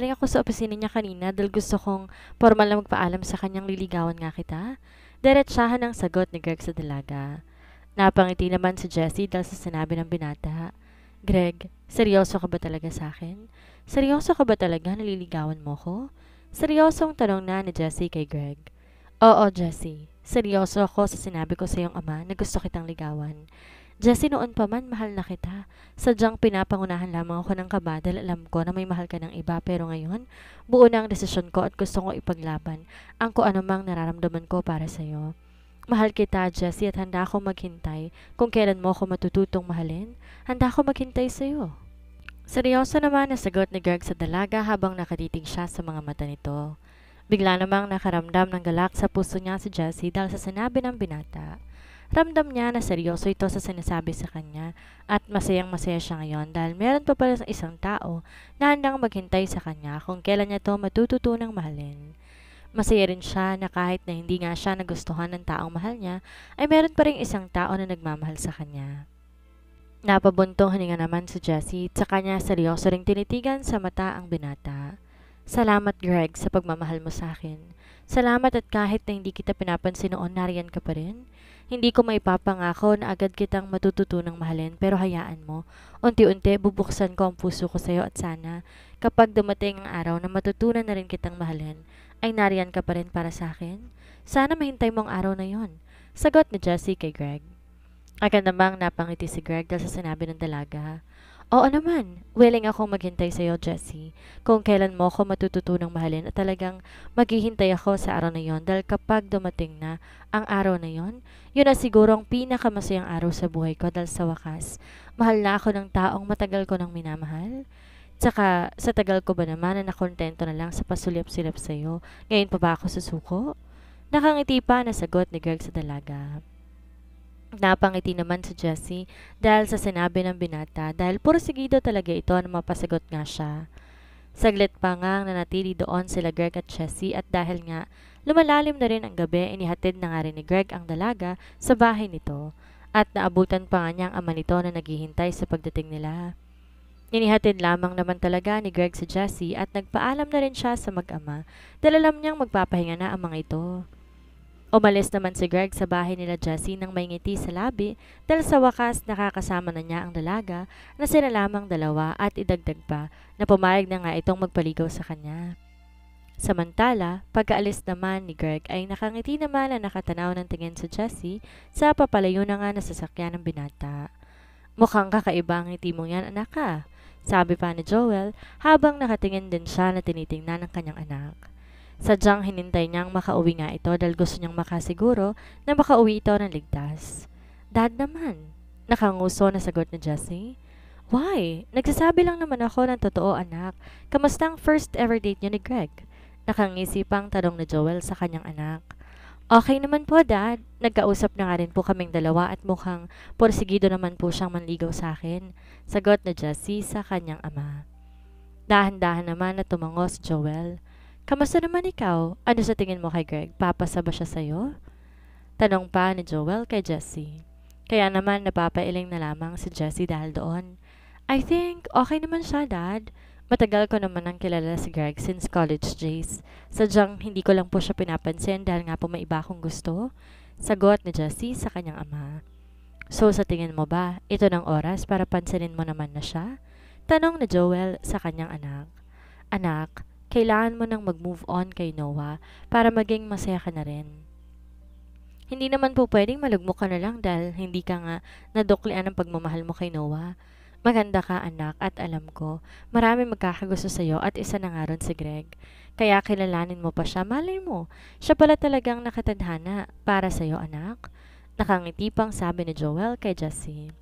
galing ako sa opisina niya kanina dahil gusto kong formal na magpaalam sa kanyang liligawan nga kita. Diretsahan ang sagot ni Greg sa dalaga. Napangiti naman si Jessie dahil sa sinabi ng binata. Greg, seryoso ka ba talaga sa akin? Seryoso ka ba talaga na liligawan mo ko? Seryosong tanong na ni Jessie kay Greg. Oo, Jessie. Seryoso ako sa sinabi ko sa iyong ama na gusto kitang ligawan. Jessie, noon pa man mahal na kita. Sadyang pinapangunahan lamang ako ng kaba dahil alam ko na may mahal ka ng iba pero ngayon, buo na ang desisyon ko at gusto kong ipaglaban ang kung anumang nararamdaman ko para sa'yo. Mahal kita, Jessie, at handa akong maghintay kung kailan mo ako matututong mahalin. Handa akong maghintay sa'yo. Seryoso naman na sagot ni Greg sa dalaga habang nakatitig siya sa mga mata nito. Bigla namang nakaramdam ng galak sa puso niya si Jessie dahil sa sinabi ng binata. Ramdam niya na seryoso ito sa sinasabi sa kanya at masayang masaya siya ngayon dahil meron pa pala isang tao na handang maghintay sa kanya kung kailan niya ito matututunang mahalin. Masaya rin siya na kahit na hindi nga siya nagustuhan ng taong mahal niya, ay meron pa rin isang tao na nagmamahal sa kanya. Napabuntong hininga naman si Jessie at sa kanya seryoso ring tinitigan sa mata ang binata. Salamat, Greg, sa pagmamahal mo sa akin. Salamat at kahit na hindi kita pinapansin noon, nariyan ka pa rin. Hindi ko maipapangako na agad kitang matututunang mahalin pero hayaan mo. Unti-unti bubuksan ko ang puso ko sa iyo at sana kapag dumating ang araw na matutunan na rin kitang mahalin, ay nariyan ka pa rin para sa akin. Sana mahintay mo ang araw na yon. Sagot ni Jessie kay Greg. Agad namang napangiti si Greg dahil sa sinabi ng dalaga. Oo naman, willing akong maghintay sa iyo, Jessie. Kung kailan mo ako matututunang mahalin at talagang maghihintay ako sa araw na yon dahil kapag dumating na ang araw na yon, yun na siguro ang pinakamasayang araw sa buhay ko dahil sa wakas, mahal na ako ng taong matagal ko nang minamahal. Tsaka sa tagal ko ba naman na nakontento na lang sa pasulip-silip sa iyo, ngayon pa ba ako susuko? Nakangiti pa na sagot ni Greg sa dalaga. Napangiti naman si Jessie dahil sa sinabi ng binata dahil pursigido talaga ito na mapasagot nga siya. Saglit pa ngang nanatili doon sila Greg at Jessie at dahil nga lumalalim na rin ang gabi, inihatid na nga rin ni Greg ang dalaga sa bahay nito at naabutan pa nga niya ang ama nito na naghihintay sa pagdating nila. Inihatid lamang naman talaga ni Greg si Jessie at nagpaalam na rin siya sa mag-ama dahil alam niyang magpapahinga na ang mga ito. Umalis naman si Greg sa bahay nila Jessie nang may ngiti sa labi dahil sa wakas nakakasama na niya ang dalaga na sila lamang dalawa at idagdag pa na pumayag na nga itong magpaligaw sa kanya. Samantala, pagkaalis naman ni Greg ay nakangiti naman na nakatanaw ng tingin sa Jessie sa papalayo na nga na sasakyan ng binata. Mukhang kakaiba ang ngiti mo yan, anak ka, sabi pa ni Joel habang nakatingin din siya na tinitingnan ng kanyang anak. Sadyang hinintay niyang makauwi nga ito dahil gusto niyang makasiguro na makauwi ito ng ligtas. Dad naman, nakanguso na sagot ni Jessie. Why? Nagsasabi lang naman ako ng totoo, anak. Kamusta ang first ever date niyo ni Greg? Nakangisi pang tanong ni Joel sa kanyang anak. Okay naman po, Dad. Nagkausap na nga rin po kaming dalawa at mukhang porsigido naman po siyang manligaw sa akin. Sagot ni Jessie sa kanyang ama. Dahan-dahan naman na tumango si Joel. Kamusta naman ikaw? Ano sa tingin mo kay Greg? Papasa ba siya sa'yo? Tanong pa ni Joel kay Jessie. Kaya naman napapailing na lamang si Jessie dahil doon. I think okay naman siya, Dad. Matagal ko naman ang kilala si Greg since college days. Sadyang hindi ko lang po siya pinapansin dahil nga po may iba akong gusto. Sagot ni Jessie sa kanyang ama. So sa tingin mo ba, ito ng oras para pansinin mo naman na siya? Tanong ni Joel sa kanyang anak. Anak, kailangan mo nang mag-move on kay Noah para maging masaya ka na rin. Hindi naman po pwedeng malugmok ka na lang dahil hindi ka nga naduklian ng pagmamahal mo kay Noah. Maganda ka, anak, at alam ko, marami magkakagusto sa'yo at isa na nga ron si Greg. Kaya kilalanin mo pa siya, malay mo. Siya pala talagang nakatadhana para sa'yo, anak. Nakangiti pang sabi ni Joel kay Jessie.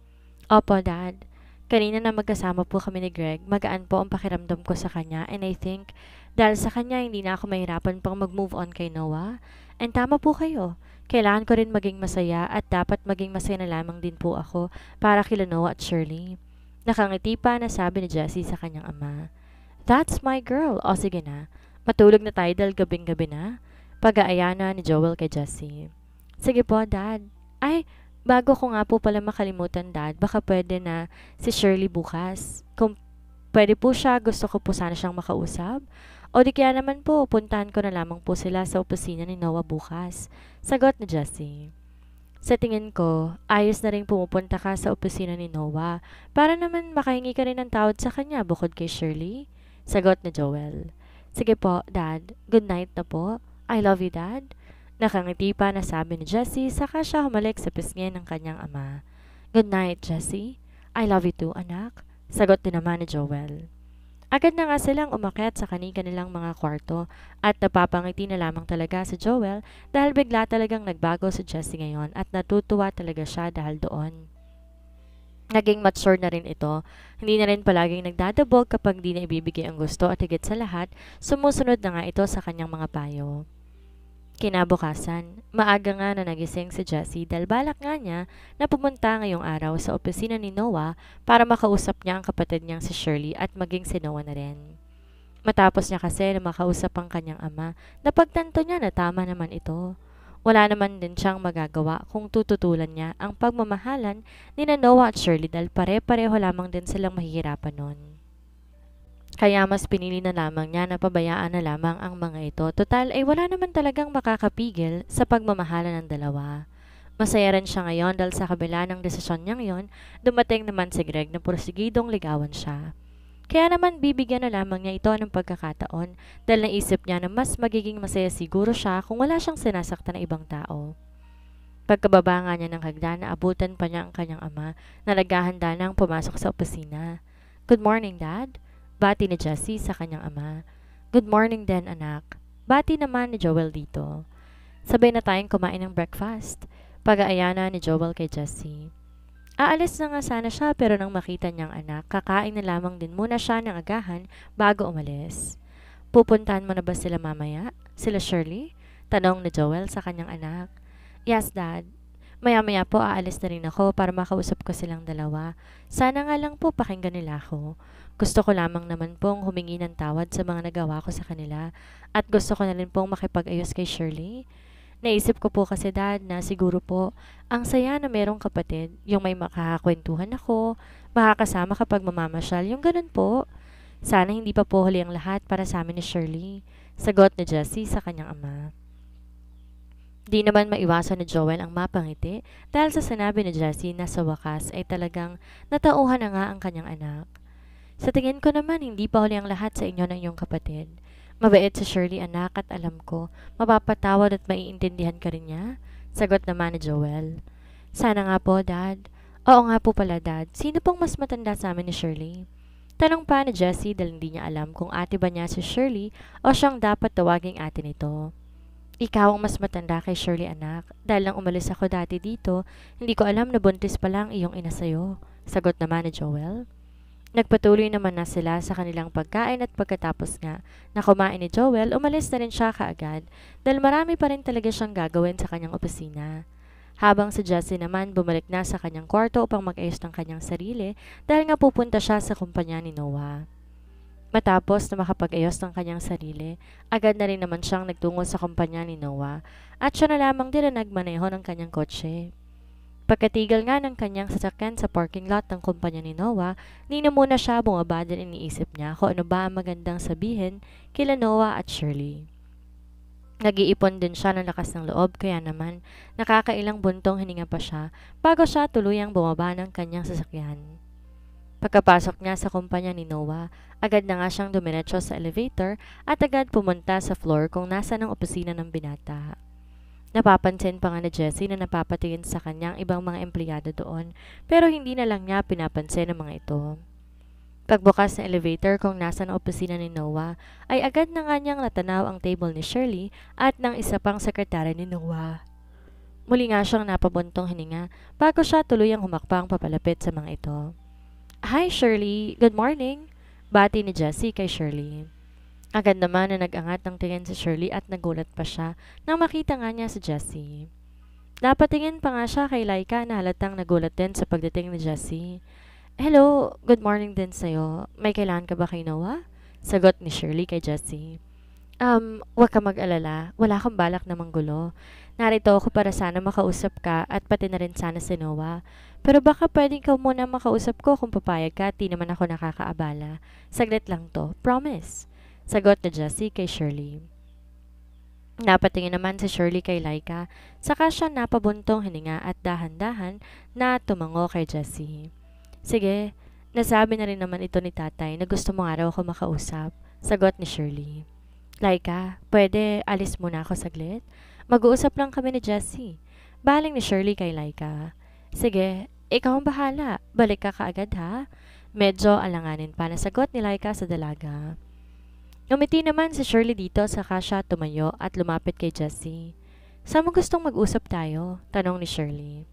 Opo, Dad. Kanina na magkasama po kami ni Greg, magaan po ang pakiramdam ko sa kanya and I think dahil sa kanya hindi na ako mahirapan pang mag-move on kay Noah. And tama po kayo. Kailangan ko rin maging masaya at dapat maging masaya na lamang din po ako para kila Noah at Shirley. Nakangiti pa na sabi ni Jessie sa kanyang ama. That's my girl. O sige na. Matulog na tayo dahil gabing-gabi na. Pag-aaya na ni Joel kay Jessie. Sige po, Dad. Ay, bago ko nga po pala makalimutan, Dad, baka pwede na si Shirley bukas. Kung pwede po siya, gusto ko po sana siyang makausap. O di kaya naman po, puntahan ko na lamang po sila sa opisina ni Noah bukas. Sagot ni Jessie. Sa tingin ko, ayos na rin pumupunta ka sa opisina ni Noah para naman makahingi ka rin ng tawad sa kanya bukod kay Shirley. Sagot ni Joel. Sige po, Dad. Good night na po. I love you, Dad. Nakangiti pa na sabi ni Jessie saka siya humalik sa pisngi ng kanyang ama. Good night, Jessie. I love you too, anak. Sagot din naman ni Joel. Agad na nga silang umakyat sa kanilang mga kwarto at napapangiti na lamang talaga si Joel dahil bigla talagang nagbago si Jessie ngayon at natutuwa talaga siya dahil doon. Naging mature na rin ito. Hindi na rin palaging nagdadabog kapag di na ibibigay ang gusto at higit sa lahat, sumusunod na nga ito sa kanyang mga payo. Kinabukasan, maaga nga na nagising si Jessie dahil balak nga niya na pumunta ngayong araw sa opisina ni Noah para makausap niya ang kapatid niyang si Shirley at maging si Noah na rin. Matapos niya kasi na makausap ang kanyang ama, napagtanto niya na tama naman ito. Wala naman din siyang magagawa kung tututulan niya ang pagmamahalan ni Noah at Shirley dahil pare-pareho lamang din silang mahihirapan nun. Kaya mas pinili na lamang niya na pabayaan na lamang ang mga ito. Total ay wala naman talagang makakapigil sa pagmamahalan ng dalawa. Masaya rin siya ngayon dahil sa kabila ng desisyon niyang yon, dumating naman si Greg na porsigidong ligawan siya. Kaya naman bibigyan na lamang niya ito ng pagkakataon dahil naisip niya na mas magiging masaya siguro siya kung wala siyang sinasaktan na ibang tao. Pagkababa nga niya ng hagdan, naabutan pa niya ang kanyang ama na naghahanda nang pumasok sa opisina. Good morning, Dad. Bati ni Jessie sa kanyang ama. Good morning din, anak. Bati naman ni Joel dito. Sabay na tayong kumain ng breakfast. Pag-aaya na ni Joel kay Jessie. Aalis na nga sana siya pero nang makita niyang anak, kakain na lamang din muna siya ng agahan bago umalis. Pupuntahan mo na ba sila mamaya? Sila Shirley? Tanong ni Joel sa kanyang anak. Yes, Dad. Maya-maya po aalis na rin ako para makausap ko silang dalawa. Sana nga lang po pakinggan nila ako. Gusto ko lamang naman pong humingi ng tawad sa mga nagawa ko sa kanila at gusto ko na rin pong makipag-ayos kay Shirley. Naisip ko po kasi, Dad, na siguro po ang saya na merong kapatid, yung may makakakwentuhan ako, makakasama kapag mamamasyal, yung ganun po. Sana hindi pa po huli ang lahat para sa amin ni Shirley. Sagot ni Jessie sa kanyang ama. Di naman maiwasan ni Joel ang mapangiti dahil sa sinabi ni Jessie na sa wakas ay talagang natauhan na nga ang kanyang anak. Sa tingin ko naman, hindi pa huli ang lahat sa inyo ng iyong kapatid. Mabait si Shirley, anak, at alam ko, mapapatawad at maiintindihan ka rin niya. Sagot naman ni Joel. Sana nga po, Dad. Oo nga po pala, Dad. Sino pong mas matanda sa amin ni Shirley? Tanong pa ni Jessie dahil hindi niya alam kung ate ba niya si Shirley o siyang dapat tawaging ate nito. Ikaw ang mas matanda kay Shirley, anak. Dahil nang umalis ako dati dito, hindi ko alam na buntis pa lang iyong ina sa'yo. Sagot naman ni Joel. Nagpatuloy naman na sila sa kanilang pagkain at pagkatapos nga na kumain ni Joel, umalis na rin siya kaagad dahil marami pa rin talaga siyang gagawin sa kanyang opisina. Habang si Jessie naman bumalik na sa kanyang kwarto upang mag-ayos ng kanyang sarili dahil nga pupunta siya sa kumpanya ni Noah. Matapos na makapag-ayos ng kanyang sarili, agad na rin naman siyang nagtungo sa kumpanya ni Noah at siya na lamang din na nagmaneho ng kanyang kotse. Pagkatigil nga ng kanyang sasakyan sa parking lot ng kumpanya ni Noah, di na muna siya bumaba dahil iniisip niya kung ano ba ang magandang sabihin kila Noah at Shirley. Nag-iipon din siya ng lakas ng loob kaya naman nakakailang buntong hininga pa siya bago siya tuluyang bumaba ng kanyang sasakyan. Pagkapasok niya sa kumpanya ni Noah, agad na nga siyang dumiretso sa elevator at agad pumunta sa floor kung nasa ng opisina ng binata. Napapansin pa nga ni Jessie na napapatingin sa kanyang ibang mga empleyado doon pero hindi na lang niya pinapansin ang mga ito. Pagbukas ng elevator kung nasa ng opisina ni Noah ay agad na nga niyang natanaw ang table ni Shirley at ng isa pang sekretary ni Noah. Muli nga siyang napabuntong hininga bago siya tuluyang humakbang papalapit sa mga ito. Hi Shirley, good morning! Bati ni Jessie kay Shirley. Agad naman na nag-angat ng tingin si Shirley at nagulat pa siya nang makita nga niya si Jessie. Napatingin pa nga siya kay Laika na halatang nagulat din sa pagdating ni Jessie. Hello, good morning din sa'yo. May kailangan ka ba kay Noah? Sagot ni Shirley kay Jessie. Huwag ka mag-alala. Wala kang balak na manggulo. Narito ako para sana makausap ka at pati na rin sana si Noah. Pero baka pwedeng ka muna makausap ko kung papayag ka at di naman ako nakakaabala. Saglit lang to, promise. Sagot ni Jessie kay Shirley. Napatingin naman si Shirley kay Laika, saka siya napabuntong hininga at dahan-dahan na tumango kay Jessie. Sige, nasabi na rin naman ito ni tatay na gusto mo nga raw ako makausap. Sagot ni Shirley. Laika, pwede alis muna ako saglit? Mag-uusap lang kami ni Jessie. Baling ni Shirley kay Laika. Sige, ikaw ang bahala. Balik ka kaagad ha? Medyo alanganin pa na sagot ni Laika sa dalaga. Ngumiti naman si Shirley dito saka siya tumayo at lumapit kay Jessie. Saan mo gustong mag-usap tayo? Tanong ni Shirley.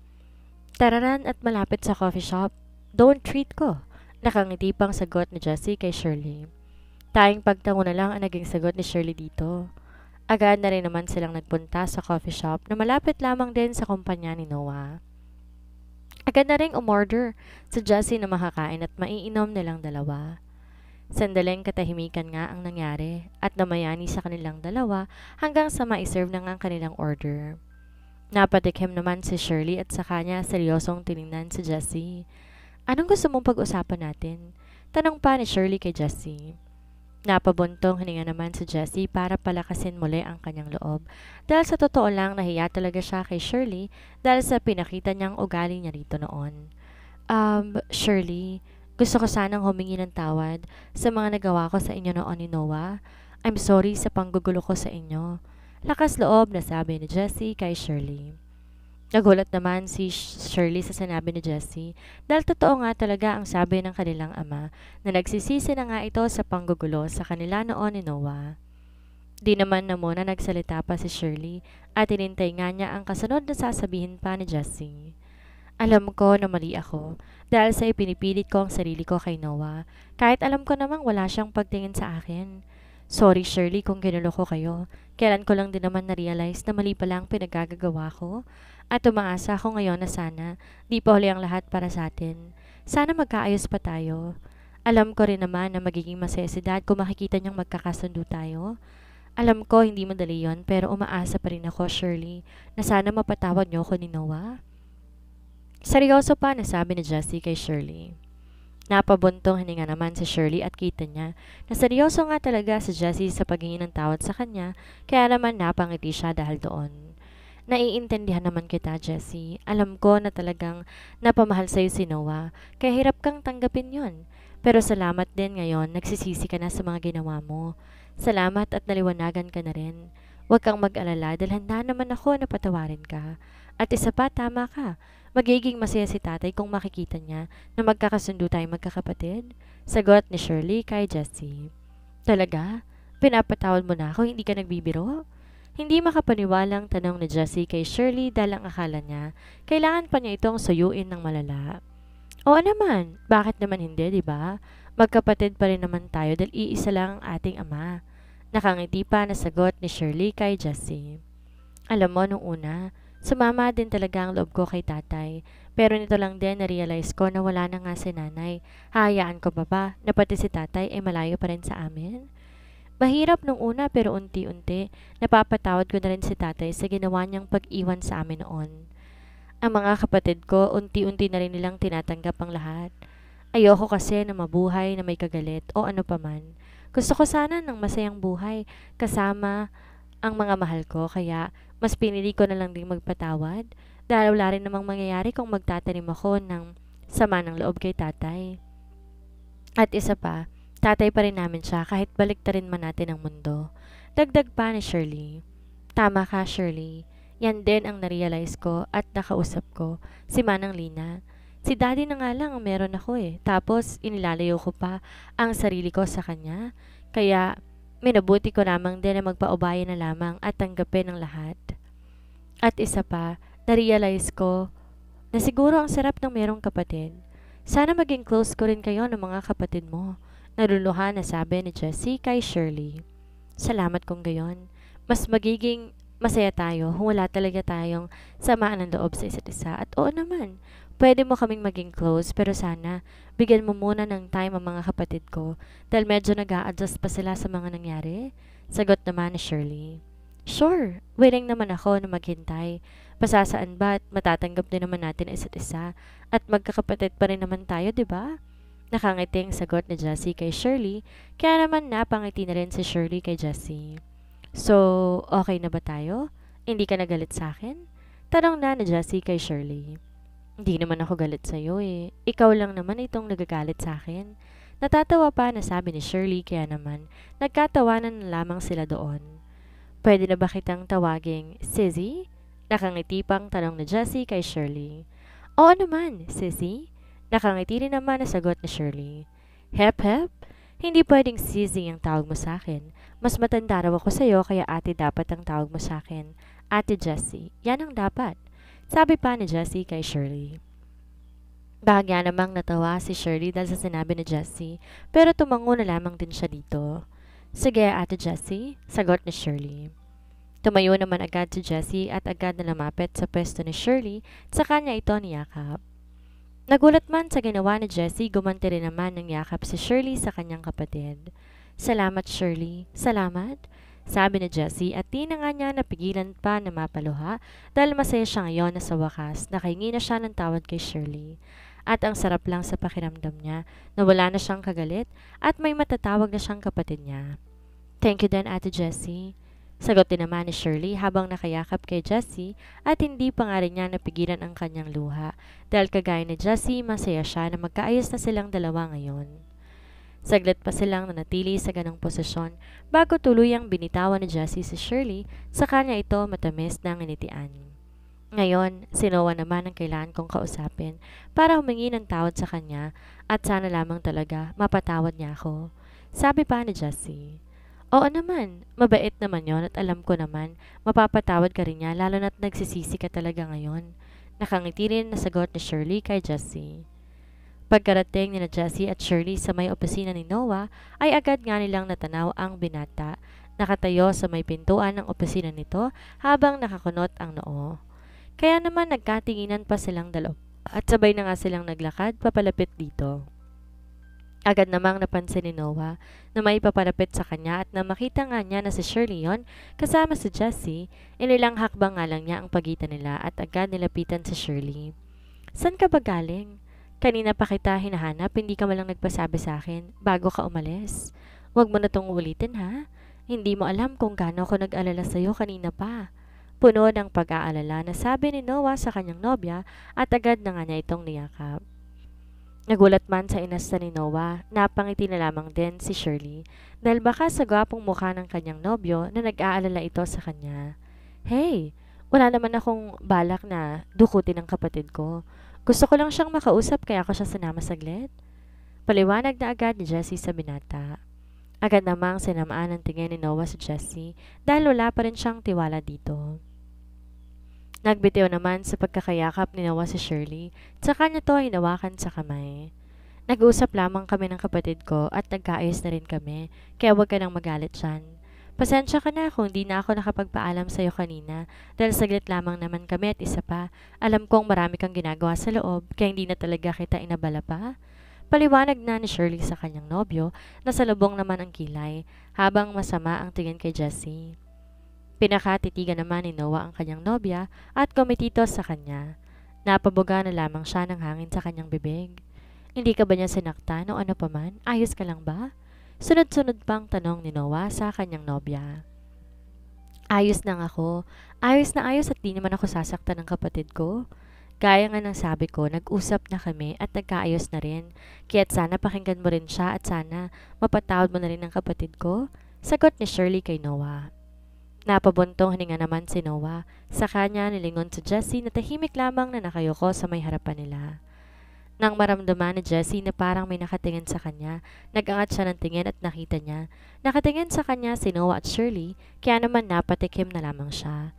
Tararan at malapit sa coffee shop. Don't treat ko. Nakangiti pang sagot ni Jessie kay Shirley. Tayong pagtango na lang ang naging sagot ni Shirley dito. Agad na rin naman silang nagpunta sa coffee shop na malapit lamang din sa kumpanya ni Noah. Agad na rin umorder sa Jessie na makakain at maiinom nilang dalawa. Sandaling katahimikan nga ang nangyari at namayani sa kanilang dalawa hanggang sa maiserve na nga ang kanilang order. Napatikim naman si Shirley at sa kanya seryosong tiningnan si Jessie. Anong gusto mong pag-usapan natin? Tanong pa ni Shirley kay Jessie. Napabuntong hininga naman si Jessie para palakasin muli ang kanyang loob dahil sa totoo lang nahiya talaga siya kay Shirley dahil sa pinakita niyang ugali niya rito noon. Shirley, gusto ko sanang humingi ng tawad sa mga nagawa ko sa inyo noon ni Noah. I'm sorry sa panggugulo ko sa inyo. Lakas loob na sabi ni Jessie kay Shirley. Nagulat naman si Shirley sa sinabi ni Jessie dahil totoo nga talaga ang sabi ng kanilang ama na nagsisisi na nga ito sa panggugulo sa kanila noon ni Noah. Di naman na muna nagsalita pa si Shirley at inintay nga niya ang kasunod na sasabihin pa ni Jessie. Alam ko na mali ako dahil sa ipinipilit ko ang sarili ko kay Noah kahit alam ko namang wala siyang pagtingin sa akin. Sorry Shirley kung ginulo ko kayo. Kailan ko lang din naman na-realize na mali pala ang pinagagagawa ko at umaasa ako ngayon na sana di pa huli ang lahat para sa atin. Sana magkaayos pa tayo. Alam ko rin naman na magiging masaya si Dad kung makikita niyang magkakasundo tayo. Alam ko hindi madali yon pero umaasa pa rin ako Shirley na sana mapatawad niyo ko ni Noah. Seryoso pa na sabi ni Jessie kay Shirley. Napabuntong hininga naman si Shirley at kita niya na seryoso nga talaga si Jessie sa paghingi ng tawad sa kanya kaya naman napangiti siya dahil doon. Naiintindihan naman kita Jessie. Alam ko na talagang napamahal sa'yo si Noah kaya hirap kang tanggapin yon. Pero salamat din ngayon nagsisisi ka na sa mga ginawa mo. Salamat at naliwanagan ka na rin. Huwag kang mag-alala dahil handa naman ako na patawarin ka. At isa pa, tama ka. Magiging masaya si tatay kung makikita niya na magkakasundo tayong magkakapatid. Sagot ni Shirley kay Jessie. Talaga? Pinapatawad mo na ako, hindi ka nagbibiro? Hindi makapaniwalang tanong ni Jessie kay Shirley dahil ang akala niya, kailangan pa niya itong suyuin ng malala. Oo naman, bakit naman hindi, di ba? Magkapatid pa rin naman tayo dahil iisa lang ang ating ama. Nakangiti pa na sagot ni Shirley kay Jessie. Alam mo, nung una, sumama din talaga ang loob ko kay tatay. Pero nito lang din na-realize ko na wala na nga si nanay. Hayaan ko pa ba na pati si tatay ay malayo pa rin sa amin? Mahirap nung una pero unti-unti, napapatawad ko na rin si tatay sa ginawa niyang pag-iwan sa amin noon. Ang mga kapatid ko, unti-unti na rin nilang tinatanggap ang lahat. Ayoko kasi na mabuhay na may kagalit o ano paman. Gusto ko sana ng masayang buhay kasama ang mga mahal ko kaya mas pinili ko na lang ding magpatawad dahil wala rin namang mangyayari kung magtatanim ako ng sama ng loob kay tatay. At isa pa, tatay pa rin namin siya kahit baliktarin man natin ang mundo. Dagdag pa ni Shirley. Tama ka Shirley, yan din ang narealize ko at nakausap ko, si Manang Lina. Si daddy na nga lang ang meron ako tapos inilalayo ko pa ang sarili ko sa kanya. Kaya minabuti ko lamang din na magpaubaya na lamang at tanggapin ang lahat. At isa pa, narealize ko na siguro ang sarap ng merong kapatid. Sana maging close ko rin kayo ng mga kapatid mo. Naluluhan na sabi ni Jessie kay Shirley. Salamat kung gayon. Mas magiging masaya tayo kung wala talaga tayong samaan ng loob sa isa't isa. At oo naman, pwede mo kaming maging close pero sana bigyan mo muna ng time ang mga kapatid ko dahil medyo nag-a-adjust pa sila sa mga nangyari. Sagot naman ni Shirley. Sure, willing naman ako na maghintay. Pasasaan ba at matatanggap din naman natin ang isa't isa at magkakapatid pa rin naman tayo, di ba? Nakangiting sagot ni Jessie kay Shirley, kaya naman napangiti na rin si Shirley kay Jessie. So, okay na ba tayo? Hindi ka nagalit sa akin? Tanong na ni Jessie kay Shirley. Hindi naman ako galit sa'yo eh. Ikaw lang naman itong nagagalit sa akin. Natatawa pa na sabi ni Shirley kaya naman nagkatawanan na lamang sila doon. Pwede na ba kitang tawaging Sissy? Nakangiti pang tanong ni Jessie kay Shirley. Oo naman, Sissy. Nakangiti rin naman na sagot ni Shirley. Hep hep, hindi pwedeng Sissy ang tawag mo sa akin. Mas matanda raw ako sa'yo kaya ate dapat ang tawag mo sa akin. Ate Jessie, yan ang dapat. Sabi pa ni Jessie kay Shirley. Bahagya namang natawa si Shirley dahil sa sinabi ni Jessie, pero tumango na lamang din siya dito. Sige, Ate Jessie, sagot ni Shirley. Tumayo naman agad si Jessie at agad na lumapit sa pwesto ni Shirley at sa kanya ito niyakap. Nagulat man sa ginawa ni Jessie, gumanti rin naman ng yakap si Shirley sa kanyang kapatid. Salamat Shirley, salamat. Sabi ni Jessie at di na nga niya napigilan pa na mapaluha dahil masaya siya ngayon na sa wakas nakahingi na siya ng tawad kay Shirley. At ang sarap lang sa pakiramdam niya na wala na siyang kagalit at may matatawag na siyang kapatid niya. Thank you din Ate Jessie. Sagot din naman ni Shirley habang nakayakap kay Jessie at hindi pa nga rin niya napigilan ang kanyang luha dahil kagaya ni Jessie masaya siya na magkaayos na silang dalawa ngayon. Saglit pa silang nanatili sa ganong posisyon bago tuluyang binitawan ni Jessie si Shirley sa kanya ito matamis na nginitian. Ngayon, si Noah naman ang kailangan kong kausapin para humingi ng tawad sa kanya at sana lamang talaga mapatawad niya ako. Sabi pa ni Jessie. Oo naman, mabait naman yon at alam ko naman mapapatawad ka rin niya lalo na't nagsisisi ka talaga ngayon. Nakangiti rin na sagot ni Shirley kay Jessie. Pagkarating ni na Jessie at Shirley sa may opisina ni Noah ay agad nga nilang natanaw ang binata. Nakatayo sa may pintuan ng opisina nito habang nakakunot ang noo. Kaya naman nagkatinginan pa silang dalawa at sabay na nga silang naglakad papalapit dito. Agad namang napansin ni Noah na may papalapit sa kanya at na makita nga niya na si Shirley yon kasama si Jessie, inilang hakbang nga lang niya ang pagitan nila at agad nilapitan si Shirley. San ka ba galing? Kanina pa kita hinahanap, hindi ka malang nagpasabi sa akin bago ka umalis. Huwag mo na tong ulitin ha. Hindi mo alam kung gaano ako nag-alala sa'yo kanina pa. Puno ng pag-aalala na sabi ni Noah sa kanyang nobya at agad na nga niya itong niyakap. Nagulat man sa inasta ni Noah, napangiti na lamang din si Shirley dahil baka sa gwapong mukha ng kanyang nobyo na nag-aalala ito sa kanya. Hey, wala naman akong balak na dukutin ang kapatid ko. Gusto ko lang siyang makausap kaya ako siya sinama saglit. Paliwanag na agad ni Jessie sa binata. Agad namang sinamaan ng tingin ni Noah si Jessie dahil wala pa rin siyang tiwala dito. Nagbitiw naman sa pagkakayakap ni Noah si Shirley at sa kanya to hinawakan sa kamay. Nag-uusap lamang kami ng kapatid ko at nagkaayos na rin kami kaya huwag ka nang magalit dyan. Pasensya ka na kung di na ako nakapagpaalam sa'yo kanina dahil saglit lamang naman kami at isa pa, alam kong marami kang ginagawa sa loob kaya hindi na talaga kita inabala pa. Paliwanag na ni Shirley sa kanyang nobyo na salubong naman ang kilay habang masama ang tingin kay Jessie. Pinakatitigan naman ni Noah ang kanyang nobya at kumitito sa kanya. Napabuga na lamang siya ng hangin sa kanyang bibig. Hindi ka ba niya sinaktan o ano paman? Ayos ka lang ba? Sunod-sunod pang tanong ni Noah sa kanyang nobya. Ayos lang ako. Ayos na ayos at di naman ako sasaktan ng kapatid ko. Gaya nga ng sabi ko, nag-usap na kami at nagkaayos na rin. Kaya't sana pakinggan mo rin siya at sana mapatawad mo na rin ang kapatid ko. Sagot ni Shirley kay Noah. Napabuntong hininga naman si Noah. Sa kanya nilingon si Jessie na tahimik lamang na nakayoko sa may harapan nila. Nang maramdaman ni Jessie na parang may nakatingin sa kanya, nag-angat siya ng tingin at nakita niya. Nakatingin sa kanya si Noah at Shirley, kaya naman napatikim na lamang siya.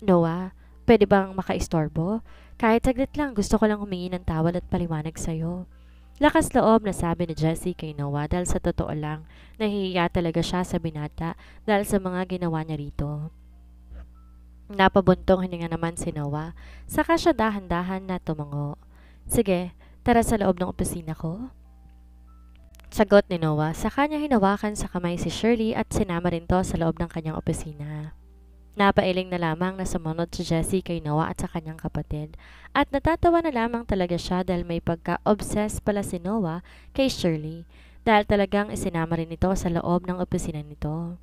Noah, pwede bang makaistorbo? Kahit saglit lang, gusto ko lang humingi ng tawad at paliwanag sa'yo. Lakas loob na sabi ni Jessie kay Noah dahil sa totoo lang, nahihiya talaga siya sa binata dahil sa mga ginawa niya rito. Napabuntong hininga naman si Noah, saka siya dahan-dahan na tumango. Sige, tara sa loob ng opisina ko. Sagot ni Noah, saka niya hinawakan sa kamay si Shirley at sinama rin to sa loob ng kanyang opisina. Napailing na lamang na sumunod si Jessie kay Noah at sa kanyang kapatid. At natatawa na lamang talaga siya dahil may pagka-obsessed pala si Noah kay Shirley. Dahil talagang isinama rin ito sa loob ng opisina nito.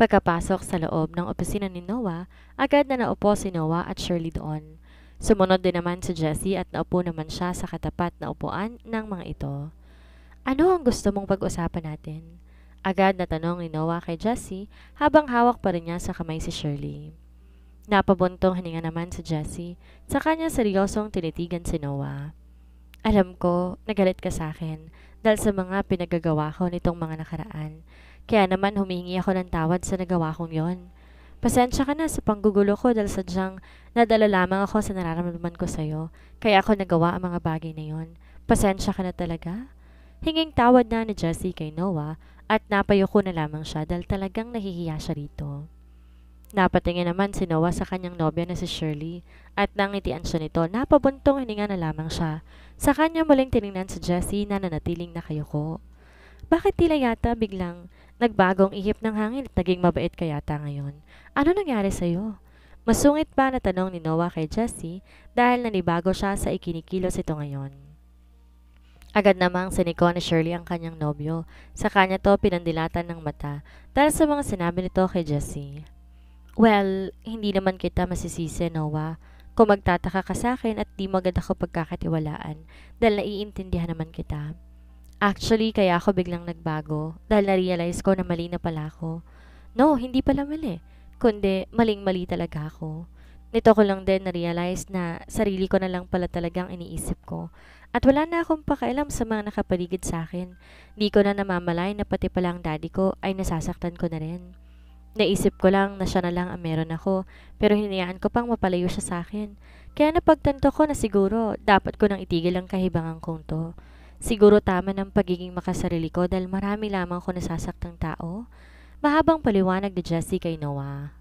Pagkapasok sa loob ng opisina ni Noah, agad na naupo si Noah at Shirley doon. Sumunod din naman si Jessie at naupo naman siya sa katapat na upuan ng mga ito. Ano ang gusto mong pag-usapan natin? Agad na tanong ni Noah kay Jessie habang hawak pa rin niya sa kamay si Shirley. Napabuntong hininga naman si Jessie sa kanya seryosong tinitigan si Noah. Alam ko, nagalit ka sa akin dahil sa mga pinagagawa ko nitong mga nakaraan. Kaya naman humingi ako ng tawad sa nagawa kong yon. Pasensya ka na sa panggugulo ko dahil sadyang nadala lamang ako sa nararamdaman ko sa'yo. Kaya ako nagawa ang mga bagay na yon. Pasensya ka na talaga? Hinging tawad na ni Jessie kay Noah at napayuko na lamang siya dahil talagang nahihiya siya rito. Napatingin naman si Noah sa kanyang nobya na si Shirley at nangitian siya nito, napabuntong hininga na lamang siya. Sa kanya muling tinignan si Jessie na nanatiling nakayuko. Bakit tila yata biglang nagbagong ihip ng hangin at naging mabait ka yata ngayon? Ano nangyari sa'yo? Masungit pa na tanong ni Noah kay Jessie dahil nanibago siya sa ikinikilos ito ngayon. Agad namang siniko ni Shirley ang kanyang nobyo. Sa kanya to pinandilatan ng mata dahil sa mga sinabi nito kay Jessie. Well, hindi naman kita masisisi, Noah. Kung magtataka ka sa akin at di mo agad ako pagkakatiwalaan dahil naiintindihan naman kita. Actually, kaya ako biglang nagbago dahil na-realize ko na mali na pala ako. No, hindi pala mali. Kundi maling-mali talaga ako. Nito ko lang din na-realize na sarili ko na lang pala talagang iniisip ko. At wala na akong pakialam sa mga nakapaligid sa akin. Di ko na namamalay na pati palang daddy ko ay nasasaktan ko na rin. Naisip ko lang na siya na lang ang meron ako, pero hinayaan ko pang mapalayo siya sa akin. Kaya napagtanto ko na siguro dapat ko nang itigil ang kahibangan kong to. Siguro tama ng pagiging makasarili ko dahil marami lamang ako nasasaktang tao. Mahabang paliwanag ni Jessie kay Noah.